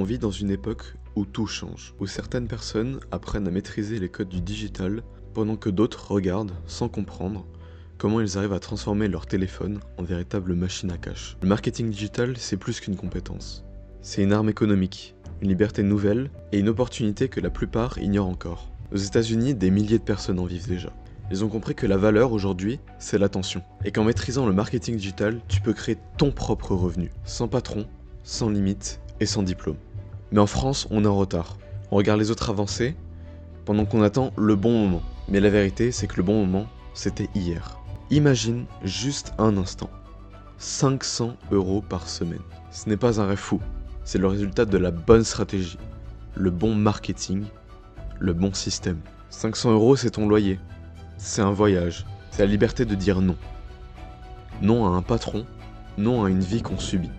On vit dans une époque où tout change, où certaines personnes apprennent à maîtriser les codes du digital, pendant que d'autres regardent, sans comprendre, comment ils arrivent à transformer leur téléphone en véritable machine à cash. Le marketing digital, c'est plus qu'une compétence. C'est une arme économique, une liberté nouvelle et une opportunité que la plupart ignorent encore. Aux États-Unis, des milliers de personnes en vivent déjà. Ils ont compris que la valeur aujourd'hui, c'est l'attention. Et qu'en maîtrisant le marketing digital, tu peux créer ton propre revenu, sans patron, sans limite et sans diplôme. Mais en France, on est en retard. On regarde les autres avancer, pendant qu'on attend le bon moment. Mais la vérité, c'est que le bon moment, c'était hier. Imagine juste un instant. 500 € par semaine. Ce n'est pas un rêve fou, c'est le résultat de la bonne stratégie, le bon marketing, le bon système. 500 €, c'est ton loyer, c'est un voyage, c'est la liberté de dire non. Non à un patron, non à une vie qu'on subit.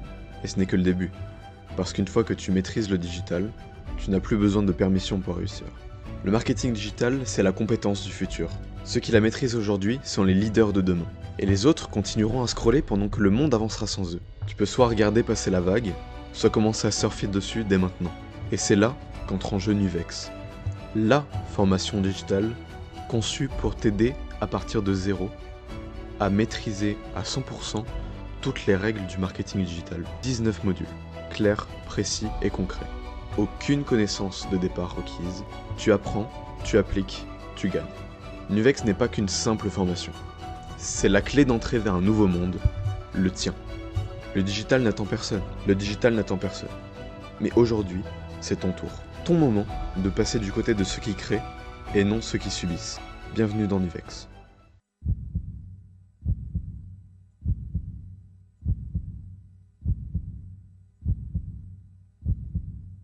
Et ce n'est que le début, parce qu'une fois que tu maîtrises le digital, tu n'as plus besoin de permission pour réussir. Le marketing digital, c'est la compétence du futur. Ceux qui la maîtrisent aujourd'hui sont les leaders de demain. Et les autres continueront à scroller pendant que le monde avancera sans eux. Tu peux soit regarder passer la vague, soit commencer à surfer dessus dès maintenant. Et c'est là qu'entre en jeu Nuvex. La formation digitale conçue pour t'aider à partir de zéro à maîtriser à 100% toutes les règles du marketing digital. 19 modules, clairs, précis et concrets. Aucune connaissance de départ requise. Tu apprends, tu appliques, tu gagnes. Nuvex n'est pas qu'une simple formation. C'est la clé d'entrée vers un nouveau monde, le tien. Le digital n'attend personne. Mais aujourd'hui, c'est ton tour. Ton moment de passer du côté de ceux qui créent et non ceux qui subissent. Bienvenue dans Nuvex.